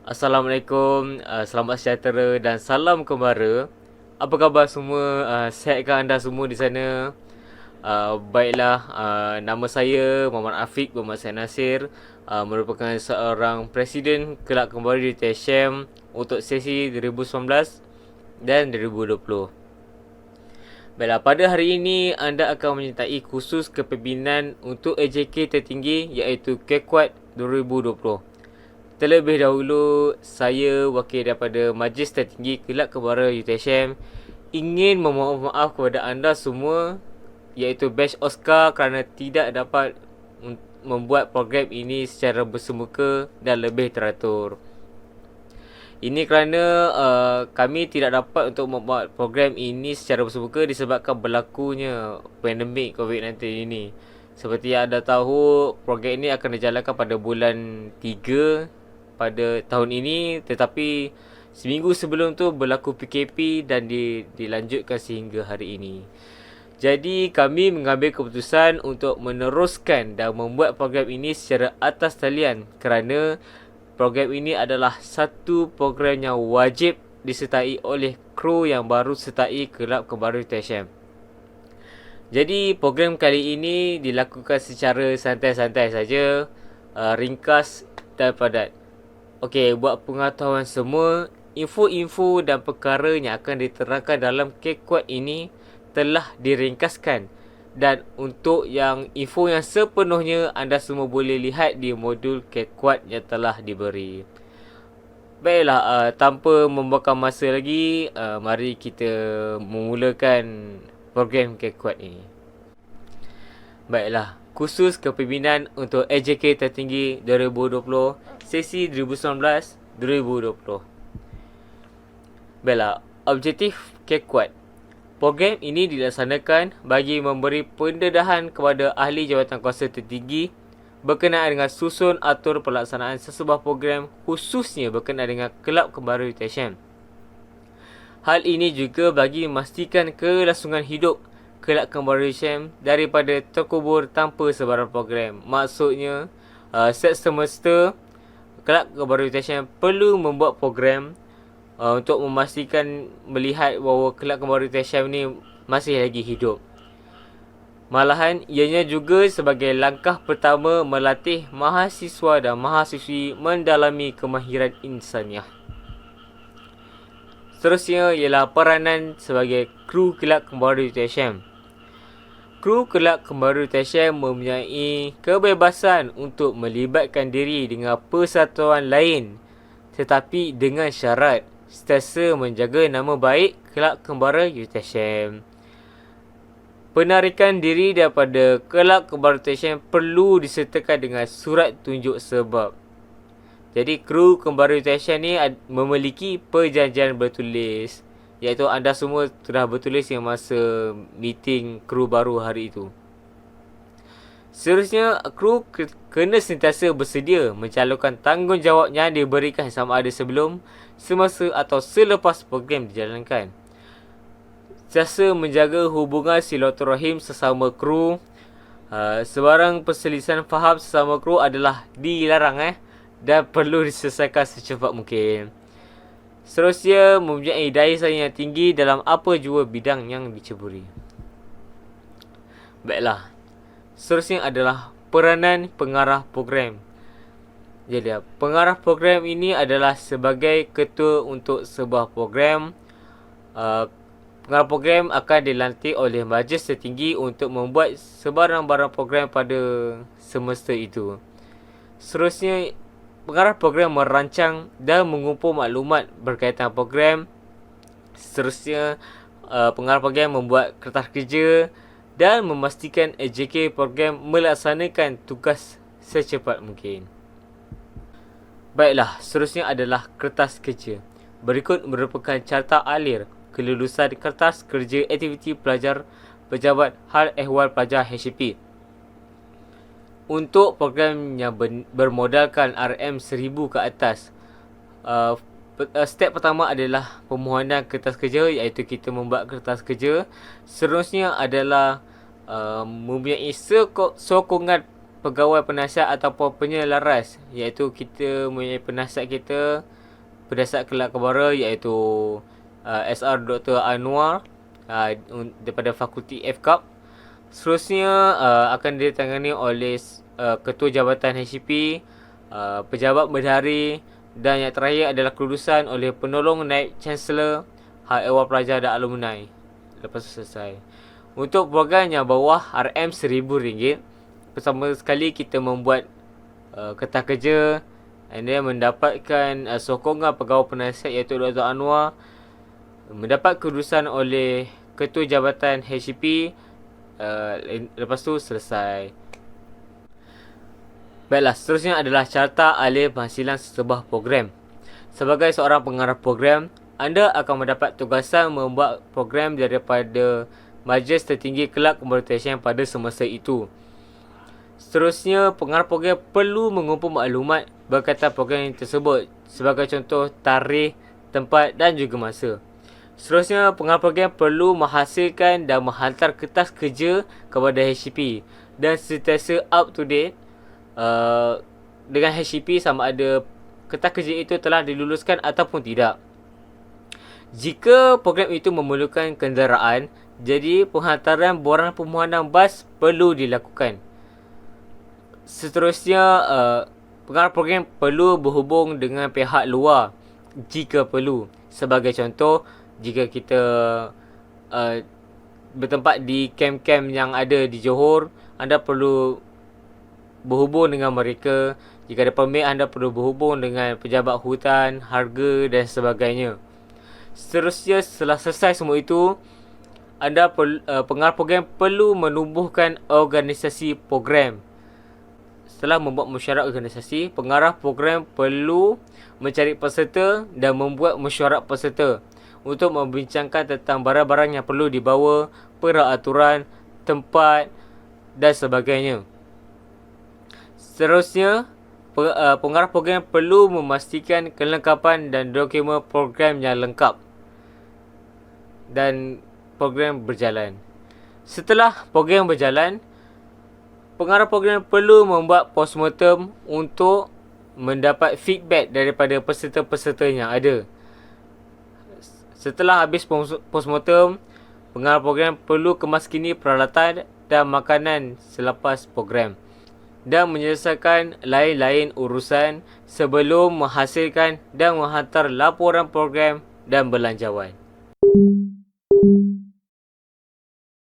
Assalamualaikum, selamat sejahtera dan salam kembara. Apa khabar semua? Sihatkah anda semua di sana? Baiklah, nama saya Muhammad Afiq bin Said Nasir, merupakan seorang Presiden Kelab Kembara di TSM untuk sesi 2019 dan 2020. Baiklah, pada hari ini anda akan menyertai khusus kepimpinan untuk AJK tertinggi iaitu KEKUAT 2020. Terlebih dahulu, saya wakil daripada Majlis Tertinggi Kelab Kembara UTSM ingin memohon maaf kepada anda semua iaitu batch Oscar kerana tidak dapat membuat program ini secara bersemuka dan lebih teratur. Ini kerana kami tidak dapat untuk membuat program ini secara bersemuka disebabkan berlakunya pandemik COVID-19 ini. Seperti yang anda tahu, program ini akan dijalankan pada bulan 3 pada tahun ini, tetapi seminggu sebelum tu berlaku PKP dan dilanjutkan sehingga hari ini. Jadi kami mengambil keputusan untuk meneruskan dan membuat program ini secara atas talian kerana program ini adalah satu program yang wajib disertai oleh kru yang baru sertai Kelab Kembara TSM. Jadi program kali ini dilakukan secara santai-santai saja, ringkas dan padat. Okey, buat pengetahuan semua, info-info dan perkara yang akan diterangkan dalam KEKUAT ini telah diringkaskan. Dan untuk yang info yang sepenuhnya, anda semua boleh lihat di modul KEKUAT yang telah diberi. Baiklah, tanpa membuangkan masa lagi, mari kita memulakan program KEKUAT ini. Baiklah, khusus kepimpinan untuk AJK tertinggi 2020, sesi 2019-2020. Baiklah, objektif KEKUAT. Program ini dilaksanakan bagi memberi pendedahan kepada ahli jawatan kuasa tertinggi berkenaan dengan susun atur pelaksanaan sesebuah program khususnya berkenaan dengan Kelab Kembara UTSM. Hal ini juga bagi memastikan kelangsungan hidup Kelab Kembara UTSM daripada terkubur tanpa sebarang program. Maksudnya, set semester Kelab Kembara UTSM perlu membuat program untuk memastikan melihat bahawa Kelab Kembara UTSM ni masih lagi hidup. Malahan, ianya juga sebagai langkah pertama melatih mahasiswa dan mahasiswi mendalami kemahiran insaniah. Seterusnya ialah peranan sebagai kru Kelab Kembara UTSM. Kru Kelab Kembara UTSM mempunyai kebebasan untuk melibatkan diri dengan persatuan lain tetapi dengan syarat sentiasa menjaga nama baik Kelab Kembara UTSM. Penarikan diri daripada Kelab Kembara UTSM perlu disertakan dengan surat tunjuk sebab. Jadi kru Kembara UTSM ni memiliki perjanjian bertulis, iaitu anda semua telah bertulis yang masa meeting kru baru hari itu. Seterusnya, kru kena sentiasa bersedia mencalurkan tanggungjawab yang diberikan sama ada sebelum, semasa atau selepas program dijalankan. Sentiasa menjaga hubungan silaturahim sesama kru. Sebarang perselisihan faham sesama kru adalah dilarang dan perlu diselesaikan secepat mungkin. Seterusnya, mempunyai daya saing yang tinggi dalam apa jua bidang yang diceburi. Baiklah, seterusnya adalah peranan pengarah program. Jadi, pengarah program ini adalah sebagai ketua untuk sebuah program. Pengarah program akan dilantik oleh majlis tertinggi untuk membuat sebarang-barang program pada semester itu. Seterusnya, pengarah program merancang dan mengumpul maklumat berkaitan program. Seterusnya, pengarah program membuat kertas kerja dan memastikan AJK program melaksanakan tugas secepat mungkin. Baiklah, seterusnya adalah kertas kerja. Berikut merupakan carta alir kelulusan kertas kerja aktiviti pelajar pejabat hal ehwal pelajar HCP. Untuk program yang bermodalkan RM1000 ke atas, step pertama adalah permohonan kertas kerja, iaitu kita membuat kertas kerja. Seterusnya adalah mempunyai sokongan pegawai penasihat ataupun penyelaras, iaitu kita mempunyai penasihat kita Penasihat Kelab Kebara iaitu SR Dr. Anwar daripada Fakulti FKAP. Seterusnya akan ditangani oleh Ketua Jabatan HCP, Pejabat Berdahari, dan yang terakhir adalah kelulusan oleh Penolong Naib Chancellor Hal Ehwal Pelajar dan Alumni. Lepas itu selesai. Untuk program yang bawah RM RM1,000, pertama sekali kita membuat kertas kerja and then mendapatkan sokongan pegawai penasihat iaitu Dr. Anwar, mendapat kelulusan oleh Ketua Jabatan HCP, lepas tu selesai. Baiklah, seterusnya adalah carta alih penghasilan sebuah program. Sebagai seorang pengarah program, anda akan mendapat tugasan membuat program daripada Majlis Tertinggi Kelab Komputasi pada semasa itu. Seterusnya, pengarah program perlu mengumpul maklumat berkaitan program tersebut, sebagai contoh tarikh, tempat dan juga masa. Seterusnya, pengarah program perlu menghasilkan dan menghantar kertas kerja kepada HCP dan sentiasa up to date dengan HCP sama ada kertas kerja itu telah diluluskan ataupun tidak. Jika program itu memerlukan kenderaan, jadi penghantaran borang permohonan bas perlu dilakukan. Seterusnya, pengarah program perlu berhubung dengan pihak luar jika perlu. Sebagai contoh, jika kita bertempat di kem-kem yang ada di Johor, anda perlu berhubung dengan mereka. Jika ada permit, anda perlu berhubung dengan pejabat hutan, harga dan sebagainya. Seterusnya, setelah selesai semua itu, anda pengarah program perlu menubuhkan organisasi program. Setelah membuat mesyuarat organisasi, pengarah program perlu mencari peserta dan membuat mesyuarat peserta untuk membincangkan tentang barang-barang yang perlu dibawa, peraturan, tempat dan sebagainya. Seterusnya, pengarah program perlu memastikan kelengkapan dan dokumen program yang lengkap dan program berjalan. Setelah program berjalan, pengarah program perlu membuat postmortem untuk mendapat feedback daripada peserta-peserta yang ada. Setelah habis postmortem, pengarah program perlu kemaskini peralatan dan makanan selepas program dan menyelesaikan lain-lain urusan sebelum menghasilkan dan menghantar laporan program dan belanjawan.